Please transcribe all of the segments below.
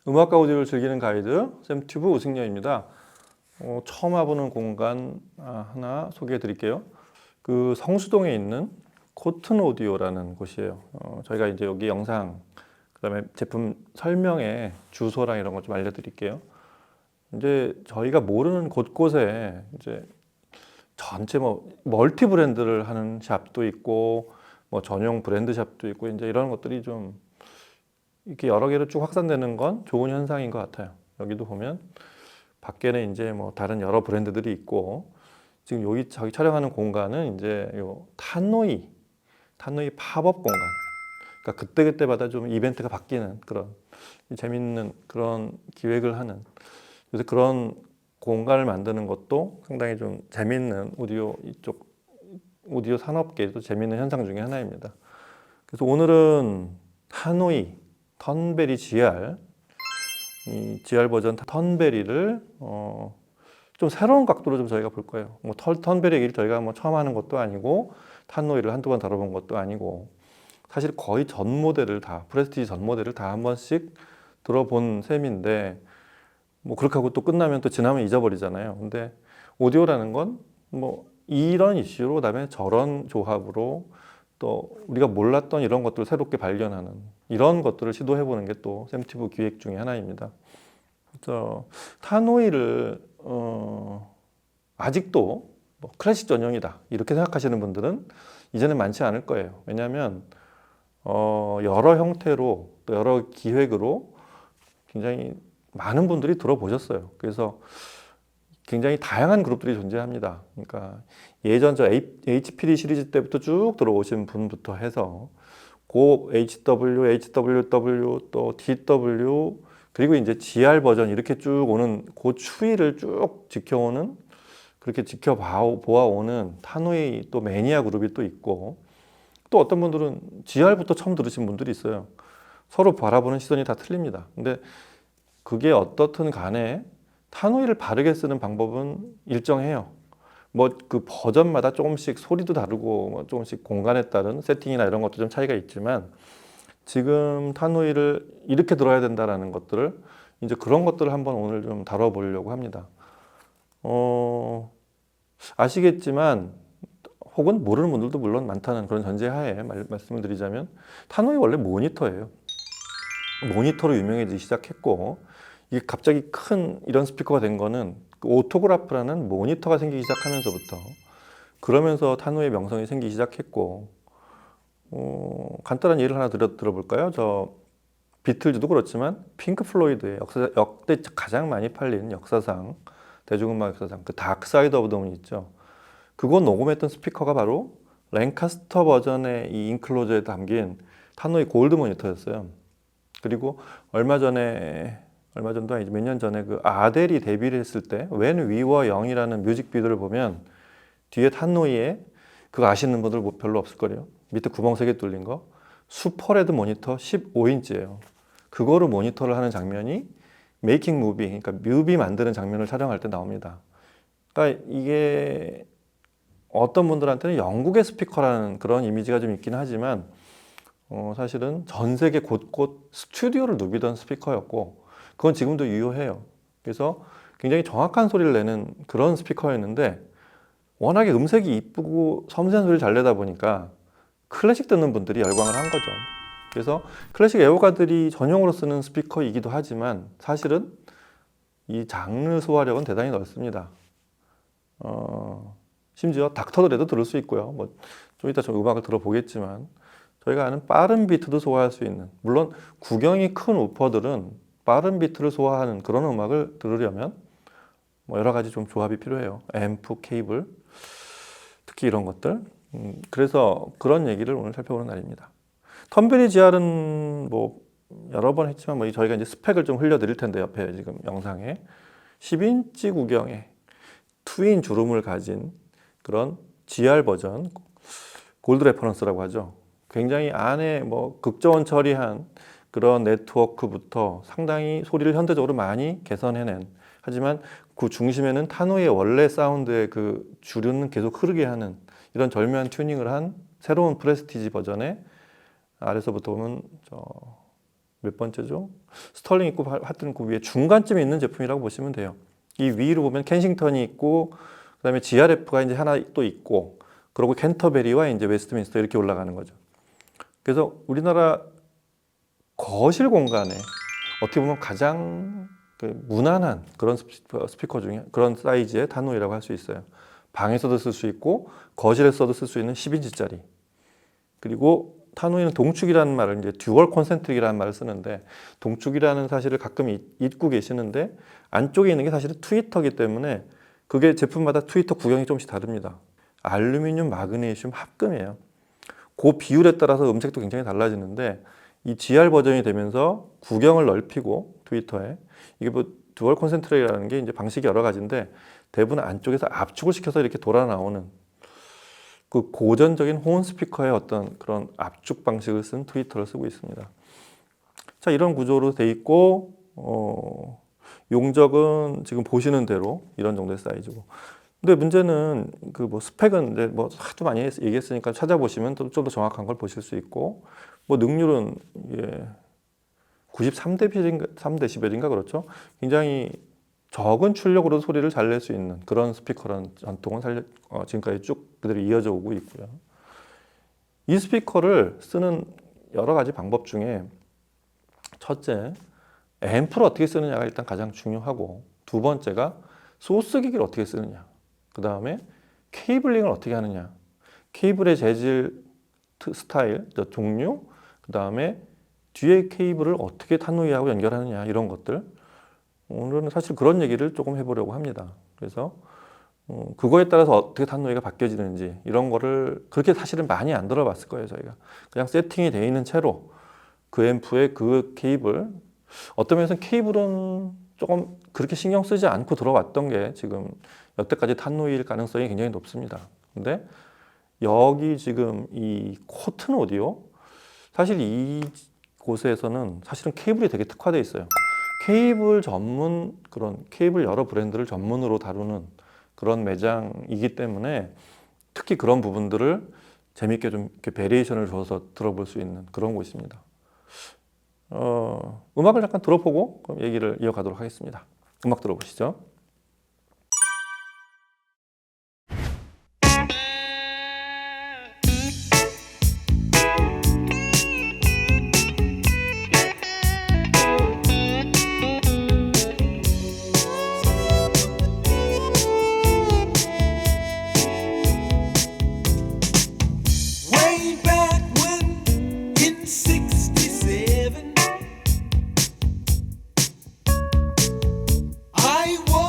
음악과 오디오를 즐기는 가이드 샘튜브 우승렬입니다. 처음 와보는 공간 하나 소개해 드릴게요. 그 성수동에 있는 코튼 오디오라는 곳이에요. 저희가 이제 여기 영상, 그다음에 제품 설명에 주소랑 이런 거 좀 알려드릴게요. 이제 저희가 모르는 곳곳에 이제 전체 멀티 브랜드를 하는 샵도 있고, 전용 브랜드 샵도 있고, 이제 이런 것들이 좀 이렇게 여러 개로 쭉 확산되는 건 좋은 현상인 것 같아요. 여기도 보면 밖에는 이제 다른 여러 브랜드들이 있고, 지금 여기 저희 촬영하는 공간은 이제 요 탄노이 팝업 공간. 그러니까 그때그때마다 좀 이벤트가 바뀌는 그런 재밌는 그런 기획을 하는, 그래서 그런 공간을 만드는 것도 상당히 좀 재밌는 이쪽 오디오 산업계에도 재밌는 현상 중에 하나입니다. 그래서 오늘은 타노이 턴베리 GR, 이 GR 버전 턴베리를 좀 새로운 각도로 좀 저희가 볼 거예요. 턴베리 얘기를 저희가 처음 하는 것도 아니고, 탄노이를 한두 번 다뤄본 것도 아니고, 사실 거의 프레스티지 전 모델을 다 한 번씩 들어본 셈인데, 그렇게 하고 또 끝나면 또 지나면 잊어버리잖아요. 근데 오디오라는 건 이런 이슈로, 그다음에 저런 조합으로 또 우리가 몰랐던 이런 것들을 새롭게 발견하는 이런 것들을 시도해보는 게 또 샘튜브 기획 중에 하나입니다. 그래서 타노이를 아직도 클래식 전용이다 이렇게 생각하시는 분들은 이제는 많지 않을 거예요. 왜냐하면 여러 형태로 또 여러 기획으로 굉장히 많은 분들이 들어보셨어요. 그래서 굉장히 다양한 그룹들이 존재합니다. 그러니까 예전 저 HPD 시리즈 때부터 쭉 들어오신 분부터 해서 고 HW, HWW, 또 DW, 그리고 이제 GR 버전 이렇게 쭉 오는 그 추이를 쭉 지켜오는, 그렇게 지켜보아오는 타노이 또 매니아 그룹이 또 있고, 또 어떤 분들은 GR부터 처음 들으신 분들이 있어요. 서로 바라보는 시선이 다 틀립니다. 근데 그게 어떻든 간에 타노이를 바르게 쓰는 방법은 일정해요. 그 버전마다 조금씩 소리도 다르고, 조금씩 공간에 따른 세팅이나 이런 것도 좀 차이가 있지만, 지금 타노이를 이렇게 들어야 된다라는 것들을, 이제 그런 것들을 한번 오늘 좀 다뤄보려고 합니다. 아시겠지만, 혹은 모르는 분들도 물론 많다는 그런 전제하에 말씀을 드리자면, 타노이 원래 모니터예요. 모니터로 유명해지기 시작했고, 이게 갑자기 큰 이런 스피커가 된 거는 그 오토그라프라는 모니터가 생기기 시작하면서부터, 그러면서 타노의 명성이 생기기 시작했고, 간단한 예를 하나 들어볼까요? 저 비틀즈도 그렇지만 핑크 플로이드의 역대 가장 많이 팔린 역사상, 대중음악 역사상 그 다크사이드 오브 더 문 있죠. 그거 녹음했던 스피커가 바로 랭카스터 버전의 이 인클로저에 담긴 타노이 골드 모니터였어요. 그리고 얼마 전도 아니지 몇 년 전에 그 아델이 데뷔를 했을 때 When We Were Young이라는 뮤직비디오를 보면 뒤에 탄노이에, 그거 아시는 분들 별로 없을 거예요. 밑에 구멍 3개 뚫린 거 슈퍼레드 모니터 15인치예요. 그거를 모니터를 하는 장면이 메이킹 무비, 그러니까 뮤비 만드는 장면을 촬영할 때 나옵니다. 그러니까 이게 어떤 분들한테는 영국의 스피커라는 그런 이미지가 좀 있긴 하지만, 사실은 전 세계 곳곳 스튜디오를 누비던 스피커였고, 그건 지금도 유효해요. 그래서 굉장히 정확한 소리를 내는 그런 스피커였는데, 워낙에 음색이 이쁘고 섬세한 소리를 잘 내다 보니까 클래식 듣는 분들이 열광을 한 거죠. 그래서 클래식 애호가들이 전용으로 쓰는 스피커이기도 하지만, 사실은 이 장르 소화력은 대단히 넓습니다. 심지어 닥터들에도 들을 수 있고요. 좀 이따 좀 음악을 들어보겠지만, 저희가 아는 빠른 비트도 소화할 수 있는, 물론 구경이 큰 우퍼들은 빠른 비트를 소화하는 그런 음악을 들으려면 여러 가지 좀 조합이 필요해요. 앰프, 케이블, 특히 이런 것들. 그래서 그런 얘기를 오늘 살펴보는 날입니다. 턴베리 GR은 여러 번 했지만, 저희가 이제 스펙을 좀 흘려드릴 텐데, 옆에 지금 영상에 10인치 구경에 트윈 주름을 가진 그런 GR 버전, 골드 레퍼런스라고 하죠. 굉장히 안에 극저원 처리한 그런 네트워크부터 상당히 소리를 현대적으로 많이 개선해낸, 하지만 그 중심에는 타노이의 원래 사운드의 그 주류는 계속 흐르게 하는 이런 절묘한 튜닝을 한 새로운 프레스티지 버전의, 아래서부터 보면 몇 번째죠? 스털링 있고 하여튼 그 위에 중간쯤에 있는 제품이라고 보시면 돼요. 이 위로 보면 켄싱턴이 있고 그다음에 GRF가 이제 하나 또 있고 그리고 캔터베리와 이제 웨스트민스터 이렇게 올라가는 거죠. 그래서 우리나라 거실 공간에 어떻게 보면 가장 무난한 그런 스피커 중에 그런 사이즈의 타노이라고 할 수 있어요. 방에서도 쓸 수 있고 거실에서도 쓸 수 있는 10인치짜리. 그리고 타노이는 동축이라는 말을 이제 듀얼 콘센트릭이라는 말을 쓰는데 동축이라는 사실을 가끔 잊고 계시는데 안쪽에 있는 게 사실은 트위터이기 때문에 그게 제품마다 트위터 구경이 조금씩 다릅니다. 알루미늄, 마그네슘 합금이에요. 그 비율에 따라서 음색도 굉장히 달라지는데 이 GR 버전이 되면서 구경을 넓히고 트위터에 이게 뭐 듀얼 콘센트릭이라는 게 이제 방식이 여러 가지인데 대부분 안쪽에서 압축을 시켜서 이렇게 돌아 나오는 그 고전적인 호은 스피커의 어떤 그런 압축 방식을 쓴 트위터를 쓰고 있습니다. 자, 이런 구조로 돼 있고 용적은 지금 보시는 대로 이런 정도의 사이즈고. 근데 문제는 그 뭐 스펙은 이제 뭐 하도 많이 얘기했으니까 찾아보시면 좀 더 정확한 걸 보실 수 있고 뭐 능률은 93dB인가 그렇죠. 굉장히 적은 출력으로 소리를 잘 낼 수 있는 그런 스피커라는 전통은 지금까지 쭉 그대로 이어져 오고 있고요. 이 스피커를 쓰는 여러 가지 방법 중에 첫째, 앰프를 어떻게 쓰느냐가 일단 가장 중요하고 두 번째가 소스 기기를 어떻게 쓰느냐 그 다음에 케이블링을 어떻게 하느냐 케이블의 재질, 스타일, 종류 그 다음에 뒤에 케이블을 어떻게 타노이하고 연결하느냐 이런 것들 오늘은 사실 그런 얘기를 조금 해보려고 합니다. 그래서 그거에 따라서 어떻게 타노이가 바뀌어지는지 이런 거를 그렇게 사실은 많이 안 들어봤을 거예요. 저희가 그냥 세팅이 되어 있는 채로 그 앰프의 그 케이블 어떤 면에서는 케이블은 조금 그렇게 신경 쓰지 않고 들어왔던 게 지금 여태까지 타노이일 가능성이 굉장히 높습니다. 근데 여기 지금 이 코튼 오디오 사실 이 곳에서는 사실은 케이블이 되게 특화되어 있어요. 케이블 전문 그런 케이블 여러 브랜드를 전문으로 다루는 그런 매장이기 때문에 특히 그런 부분들을 재밌게 좀 이렇게 베리에이션을 줘서 들어볼 수 있는 그런 곳입니다. 음악을 잠깐 들어보고 그럼 얘기를 이어가도록 하겠습니다. 음악 들어보시죠. Way back when in '67 I was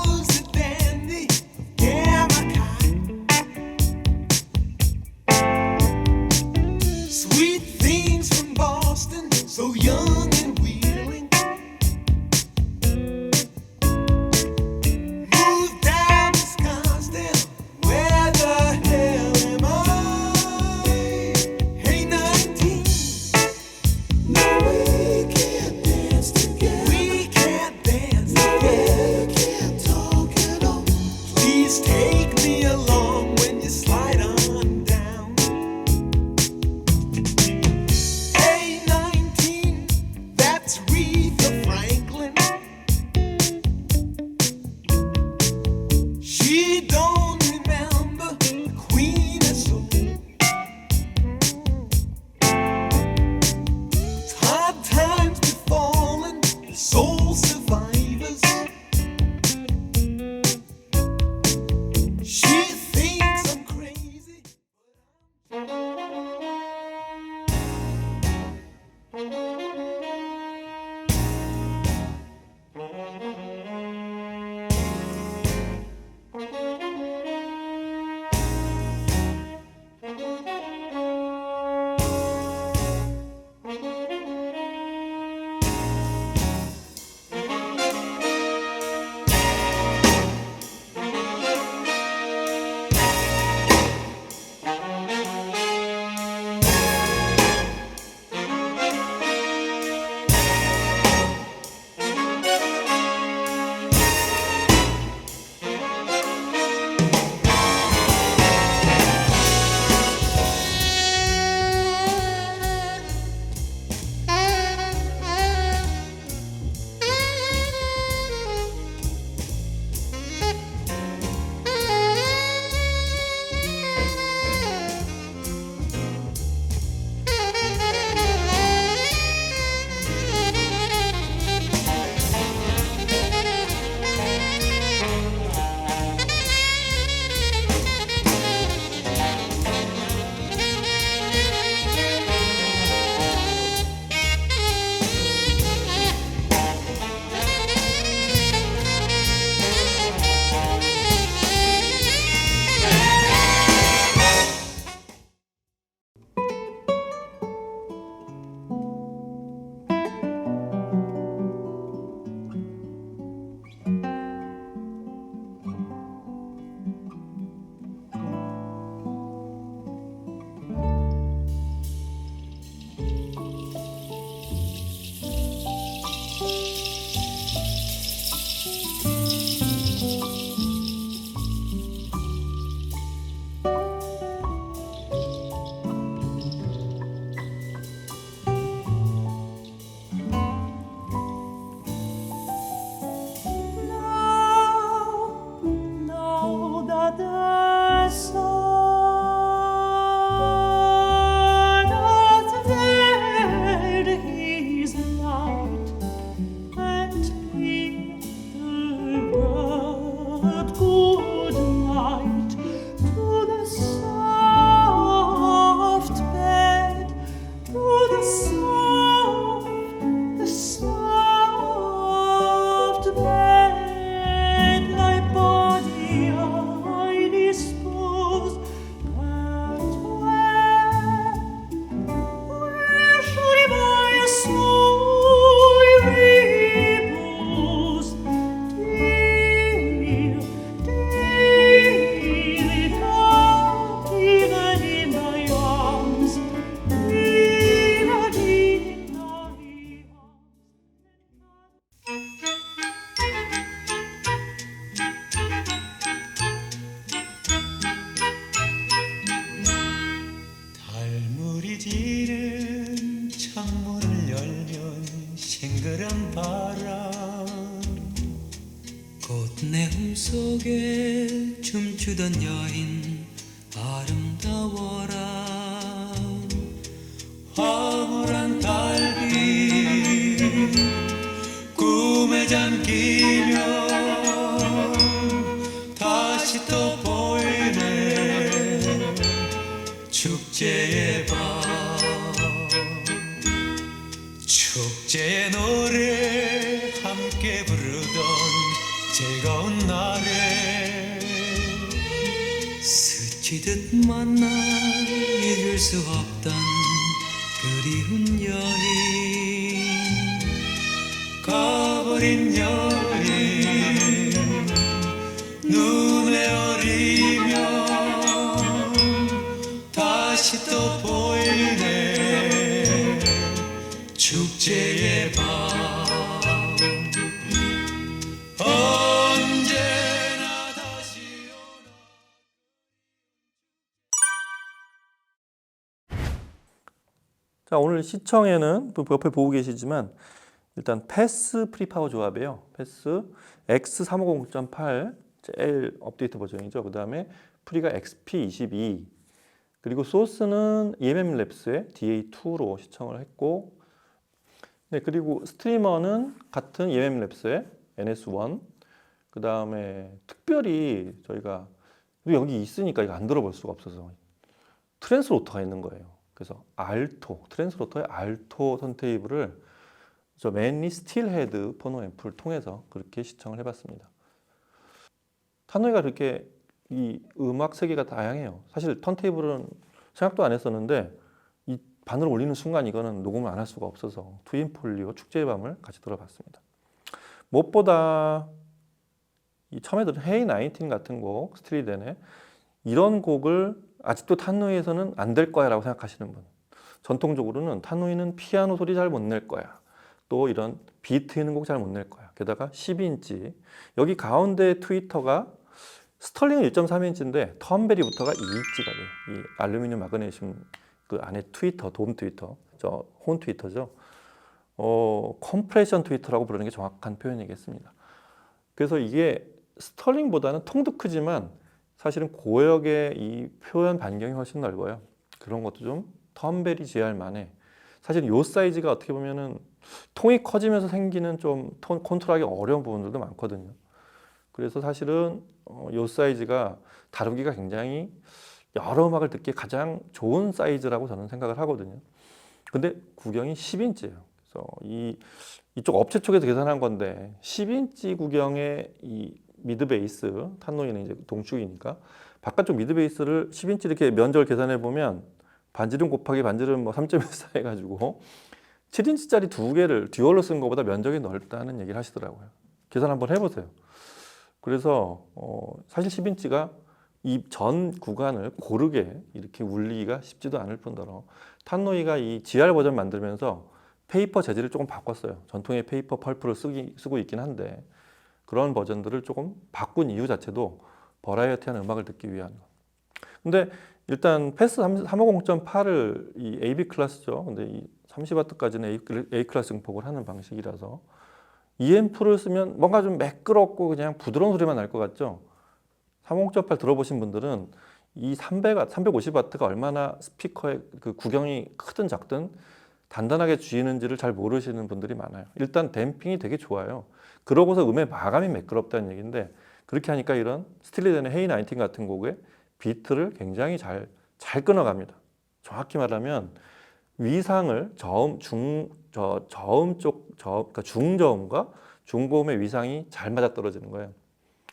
속에 춤추던 여인 아름다워라. 황홀한 달빛 꿈에 잠기며 다시 또 보이네 축제의 밤. 축제의 노래 함께 부르던 즐거운 날에 스치듯 만나 잊을 수 없던 그리운 여인. 가버린 여인 눈에 어리며 다시 또 보이네 축제의 밤. 언제나 다시 오나. 자, 오늘 시청에는 또 옆에 보고 계시지만 일단 패스 프리파워 조합이에요. 패스 X350.8 제일 업데이트 버전이죠. 그 다음에 프리가 XP22, 그리고 소스는 EMM 랩스의 DA2로 시청을 했고, 네, 그리고 스트리머는 같은 EMM 랩스의 NS1. 그 다음에 특별히 저희가 여기 있으니까 이거 안 들어볼 수가 없어서 트랜스로터가 있는 거예요. 그래서 알토, 트랜스로터의 알토 턴테이블을 저 맨리 스틸헤드 포노 앰프를 통해서 그렇게 시청을 해봤습니다. 타노이가 그렇게 이 음악 세계가 다양해요. 사실 턴테이블은 생각도 안 했었는데 이 바늘 올리는 순간 이거는 녹음을 안 할 수가 없어서 트윈폴리오 축제의 밤을 같이 들어봤습니다. 무엇보다 이 처음에 들은 헤이 19 같은 곡, 스틸리덴의 이런 곡을 아직도 탄노이에서는 안 될 거야 라고 생각하시는 분, 전통적으로는 탄노이는 피아노 소리 잘 못 낼 거야, 또 이런 비트 있는 곡 잘 못 낼 거야, 게다가 12인치, 여기 가운데 트위터가 스털링은 1.3인치인데 턴베리부터가 2인치가 돼요. 이 알루미늄 마그네슘 그 안에 트위터, 돔 트위터, 저 혼 트위터죠. 컴프레션 트위터라고 부르는 게 정확한 표현이겠습니다. 그래서 이게 스털링보다는 통도 크지만 사실은 고역의 이 표현 반경이 훨씬 넓어요. 그런 것도 좀 턴베리 GR 만에, 사실 이 사이즈가 어떻게 보면은 통이 커지면서 생기는 좀 컨트롤하기 어려운 부분들도 많거든요. 그래서 사실은 이 사이즈가 다루기가 굉장히 여러 음악을 듣기에 가장 좋은 사이즈라고 저는 생각을 하거든요. 근데 구경이 10인치예요. 그래서 이쪽 업체 쪽에서 계산한 건데 10인치 구경의 이 미드 베이스, 탄노이는 이제 동축이니까 바깥쪽 미드 베이스를 10인치 이렇게 면적을 계산해 보면 반지름 곱하기 반지름 뭐 3.14 해가지고 7인치짜리 두 개를 듀얼로 쓴 것보다 면적이 넓다는 얘기를 하시더라고요. 계산 한번 해보세요. 그래서 사실 10인치가 이 전 구간을 고르게 이렇게 울리기가 쉽지도 않을 뿐더러 탄노이가 이 GR 버전 만들면서 페이퍼 재질을 조금 바꿨어요. 전통의 페이퍼 펄프를 쓰고 있긴 한데 그런 버전들을 조금 바꾼 이유 자체도 버라이어티한 음악을 듣기 위한 거. 근데 일단 패스 350.8을 이 AB 클래스죠. 근데 이 30W까지는 A 클래스 증폭을 하는 방식이라서 이 앰프를 쓰면 뭔가 좀 매끄럽고 그냥 부드러운 소리만 날 것 같죠. 350.8 들어보신 분들은 이 350W가 얼마나 스피커의 그 구경이 크든 작든 단단하게 쥐는지를 잘 모르시는 분들이 많아요. 일단 댐핑이 되게 좋아요. 그러고서 음의 마감이 매끄럽다는 얘기인데, 그렇게 하니까 이런 스틸리덴의 헤이 19 같은 곡의 비트를 굉장히 잘 끊어갑니다. 정확히 말하면 위상을 그러니까 중저음과 중고음의 위상이 잘 맞아떨어지는 거예요.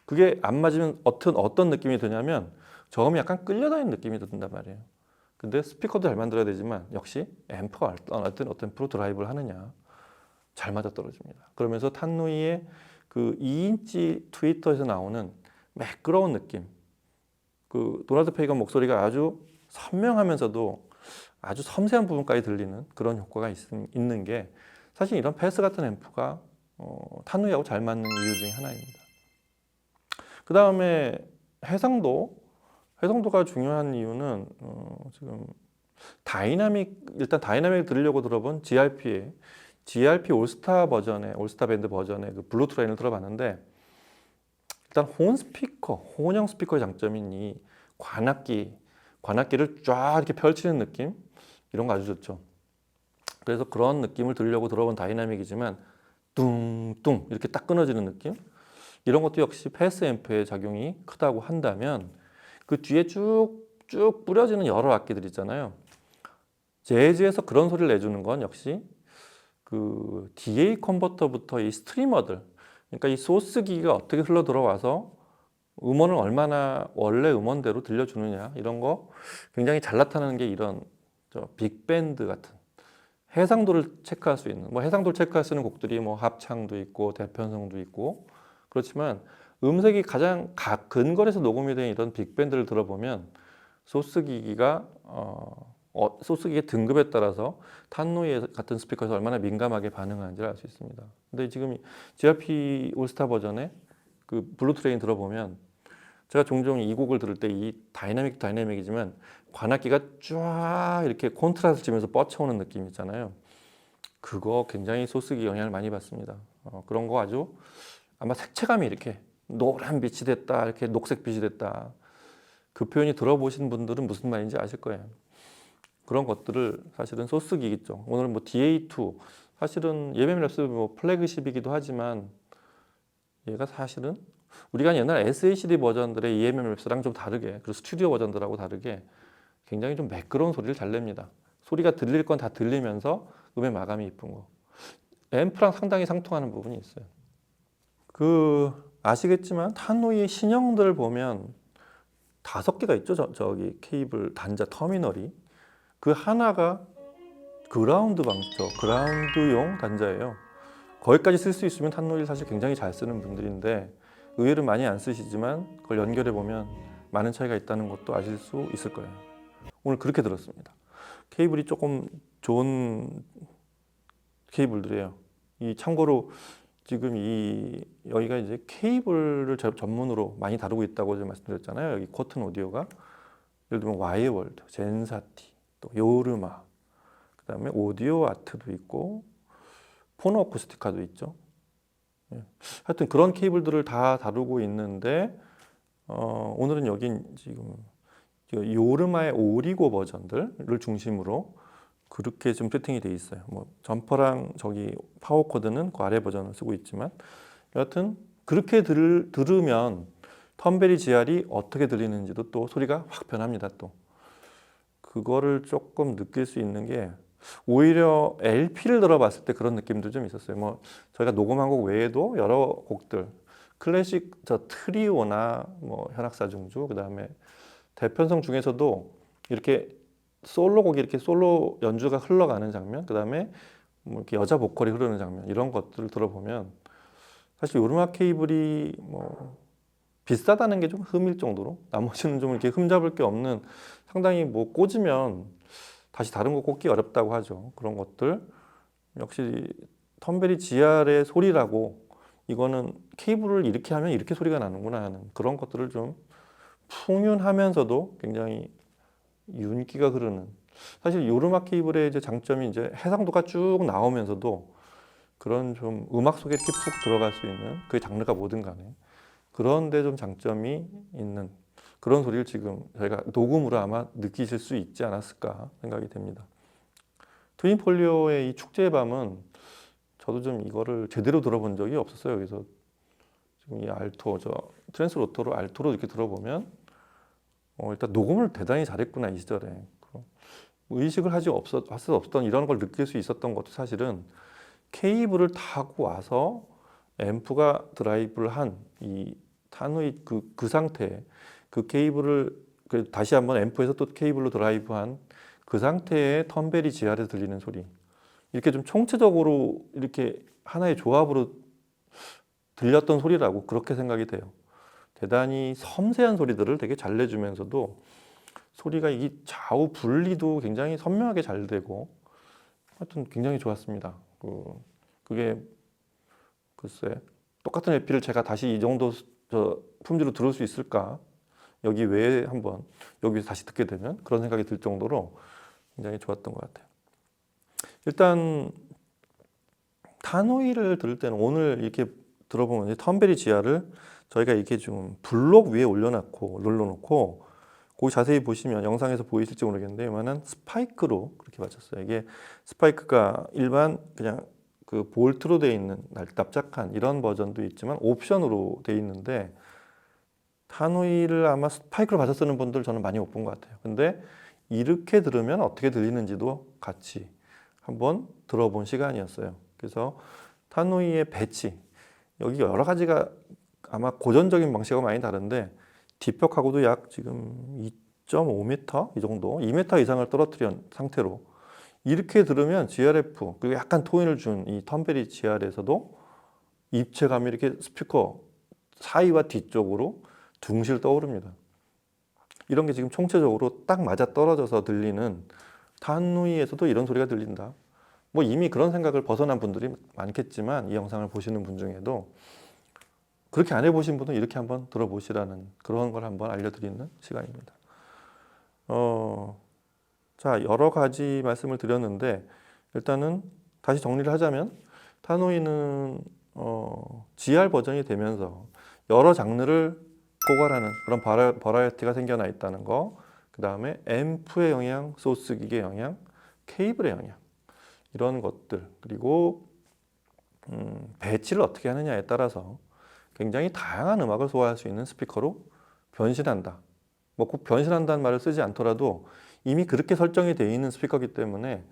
그게 안 맞으면 어떤 느낌이 드냐면 저음이 약간 끌려다니는 느낌이 든단 말이에요. 근데 스피커도 잘 만들어야 되지만 역시 앰프가 어떤 프로 드라이브를 하느냐 잘 맞아떨어집니다. 그러면서 탄노이의 그 2인치 트위터에서 나오는 매끄러운 느낌, 그 도널드 페이건 목소리가 아주 선명하면서도 아주 섬세한 부분까지 들리는 그런 효과가 있는 게 사실 이런 패스 같은 앰프가 탄노이하고 잘 맞는 이유 중에 하나입니다. 그 다음에 해상도가 중요한 이유는 지금 일단 다이나믹 들으려고 들어본 GRP 올스타 밴드 버전의 그 블루 트레인을 들어봤는데 일단 호응형 스피커의 장점인 이 관악기를 쫙 이렇게 펼치는 느낌 이런 거 아주 좋죠. 그래서 그런 느낌을 들으려고 들어본 다이나믹이지만 뚱뚱 이렇게 딱 끊어지는 느낌 이런 것도 역시 패스 앰프의 작용이 크다고 한다면 그 뒤에 쭉쭉 뿌려지는 여러 악기들 있잖아요. 재즈에서 그런 소리를 내주는 건 역시 그 DA 컨버터부터 이 스트리머들 그러니까 이 소스 기기가 어떻게 흘러 들어와서 음원을 얼마나 원래 음원대로 들려주느냐 이런 거 굉장히 잘 나타나는 게 이런 빅밴드 같은 해상도를 체크할 수 있는 뭐 해상도를 체크할 수 있는 곡들이 뭐 합창도 있고 대편성도 있고 그렇지만 음색이 가장 근거리에서 녹음이 된 이런 빅밴드를 들어보면 소스 기기가 소스 기기의 등급에 따라서 탄노이 같은 스피커에서 얼마나 민감하게 반응하는지를 알 수 있습니다. 근데 지금 GRP 올스타 버전의 그 블루 트레인 들어보면 제가 종종 이 곡을 들을 때 이 다이내믹이지만 관악기가 쫙 이렇게 콘트라스트 치면서 뻗쳐오는 느낌 있잖아요. 그거 굉장히 소스기 영향을 많이 받습니다. 그런 거 아주 아마 색채감이 이렇게 노란 빛이 됐다, 이렇게 녹색 빛이 됐다. 그 표현이 들어보신 분들은 무슨 말인지 아실 거예요. 그런 것들을 사실은 소스기겠죠. 오늘 뭐 DA2 사실은 예배임 랩스 뭐 플래그십이기도 하지만 얘가 사실은 우리가 옛날 SACD 버전들의 EMM 랩스랑 좀 다르게 그리고 스튜디오 버전들하고 다르게 굉장히 좀 매끄러운 소리를 잘 냅니다. 소리가 들릴 건 다 들리면서 음의 마감이 이쁜 거. 앰프랑 상당히 상통하는 부분이 있어요. 그 아시겠지만 탄노이의 신형들 보면 5개가 있죠. 저기 케이블 단자 터미널이 그 하나가 그라운드용 단자예요. 거기까지 쓸 수 있으면 탄노이를 사실 굉장히 잘 쓰는 분들인데 의외로 많이 안 쓰시지만 그걸 연결해 보면 많은 차이가 있다는 것도 아실 수 있을 거예요. 오늘 그렇게 들었습니다. 케이블이 조금 좋은 케이블들이에요. 이 참고로 지금 여기가 이제 케이블을 전문으로 많이 다루고 있다고 제가 말씀드렸잖아요. 여기 코튼 오디오가 예를 들면 와이월드, 젠사티, 또 요르마, 그다음에 오디오 아트도 있고 포노 어쿠스티카도 있죠. 하여튼 그런 케이블들을 다 다루고 있는데 오늘은 여긴 지금 요르마의 오리고 버전들을 중심으로 그렇게 좀 세팅이 돼 있어요. 뭐 점퍼랑 저기 파워 코드는 그 아래 버전을 쓰고 있지만 여하튼 그렇게 들으면 텀베리 GR이 어떻게 들리는지도 또 소리가 확 변합니다. 또 그거를 조금 느낄 수 있는 게 오히려 LP를 들어봤을 때 그런 느낌도 좀 있었어요. 뭐 저희가 녹음한 곡 외에도 여러 곡들 클래식 트리오나 뭐 현악사중주 그다음에 대편성 중에서도 이렇게 솔로곡이 이렇게 솔로 연주가 흘러가는 장면 그다음에 뭐 이렇게 여자 보컬이 흐르는 장면 이런 것들을 들어보면 사실 요르마 케이블이 뭐 비싸다는 게 좀 흠일 정도로 나머지는 좀 이렇게 흠잡을 게 없는 상당히 뭐 꽂으면 다시 다른 거 꽂기 어렵다고 하죠. 그런 것들 역시 텀베리 GR의 소리라고 이거는 케이블을 이렇게 하면 이렇게 소리가 나는구나 하는 그런 것들을 좀 풍윤하면서도 굉장히 윤기가 흐르는 사실 요르마 케이블의 이제 장점이 이제 해상도가 쭉 나오면서도 그런 좀 음악 속에 이렇게 푹 들어갈 수 있는 그 장르가 뭐든 간에 그런데 좀 장점이 있는 그런 소리를 지금 저희가 녹음으로 아마 느끼실 수 있지 않았을까 생각이 됩니다. 트윈폴리오의 이 축제의 밤은 저도 좀 이거를 제대로 들어본 적이 없었어요. 그래서 지금 이 알토 트랜스로토로 알토로 이렇게 들어보면 일단 녹음을 대단히 잘했구나 이 시절에 의식을 할 수 없었던 이런 걸 느낄 수 있었던 것도 사실은 케이블을 타고 와서 앰프가 드라이브를 한 이 타노이 그 상태에 그 케이블을 다시 한번 앰프에서 또 케이블로 드라이브한 그 상태의 텀베리 GR에서 들리는 소리 이렇게 좀 총체적으로 이렇게 하나의 조합으로 들렸던 소리라고 그렇게 생각이 돼요. 대단히 섬세한 소리들을 되게 잘 내주면서도 소리가 이 좌우 분리도 굉장히 선명하게 잘 되고 하여튼 굉장히 좋았습니다. 그게 글쎄 똑같은 LP를 제가 다시 이 정도 품질로 들을 수 있을까? 여기 외에 한번 여기서 다시 듣게 되면 그런 생각이 들 정도로 굉장히 좋았던 것 같아요. 일단 타노이를 들을 때는 오늘 이렇게 들어보면 이제 턴베리 지하를 저희가 이렇게 좀 블록 위에 올려놓고 거기 자세히 보시면 영상에서 보이실지 모르겠는데 이만한 스파이크로 그렇게 맞췄어요. 이게 스파이크가 일반 그냥 그 볼트로 되어 있는 납작한 이런 버전도 있지만 옵션으로 되어 있는데 타노이를 아마 스파이크로 받아 쓰는 분들 저는 많이 못 본 것 같아요. 근데 이렇게 들으면 어떻게 들리는지도 같이 한번 들어본 시간이었어요. 그래서 타노이의 배치 여기 여러 가지가 아마 고전적인 방식하고 많이 다른데 뒷벽하고도 약 지금 2.5m 이 정도 2m 이상을 떨어뜨린 상태로 이렇게 들으면 GRF 그리고 약간 토인을 준 이 턴베리 GR에서도 입체감이 이렇게 스피커 사이와 뒤쪽으로 둥실 떠오릅니다. 이런 게 지금 총체적으로 딱 맞아 떨어져서 들리는 타노이에서도 이런 소리가 들린다. 뭐 이미 그런 생각을 벗어난 분들이 많겠지만 이 영상을 보시는 분 중에도 그렇게 안 해보신 분은 이렇게 한번 들어보시라는 그런 걸 한번 알려드리는 시간입니다. 자, 여러 가지 말씀을 드렸는데 일단은 다시 정리를 하자면 타노이는 GR 버전이 되면서 여러 장르를 포괄하는 그런 버라이어티가 생겨나 있다는 거, 그 다음에 앰프의 영향, 소스 기계 영향, 케이블의 영향 이런 것들 그리고 배치를 어떻게 하느냐에 따라서 굉장히 다양한 음악을 소화할 수 있는 스피커로 변신한다. 뭐 꼭 변신한다는 말을 쓰지 않더라도 이미 그렇게 설정이 되어 있는 스피커이기 때문에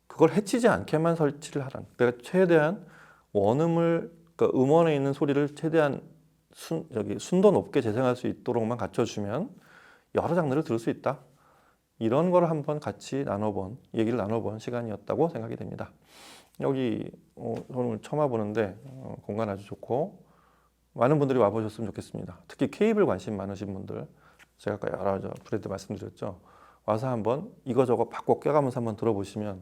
그걸 해치지 않게만 설치를 하라는. 그러니까 최대한 원음을 그러니까 음원에 있는 소리를 최대한 순도 높게 재생할 수 있도록만 갖춰주면 여러 장르를 들을 수 있다. 이런 걸 한번 같이 얘기를 나눠본 시간이었다고 생각이 됩니다. 여기 오늘 처음 와보는데 공간 아주 좋고 많은 분들이 와보셨으면 좋겠습니다. 특히 케이블 관심 많으신 분들 제가 아까 여러 브랜드 말씀드렸죠. 와서 한번 이거저거 바꿔 껴가면서 한번 들어보시면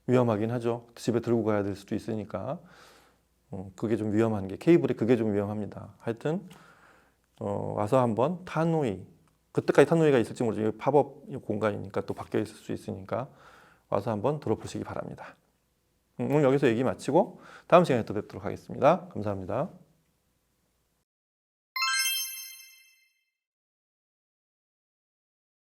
위험하긴 하죠. 집에 들고 가야 될 수도 있으니까 그게 좀 위험한 게 케이블이 그게 좀 위험합니다. 하여튼 와서 한번 타노이 그때까지 타노이가 있을지 모르지만 팝업 공간이니까 또 바뀌어 있을 수 있으니까 와서 한번 들어보시기 바랍니다. 오늘 여기서 얘기 마치고 다음 시간에 또 뵙도록 하겠습니다. 감사합니다.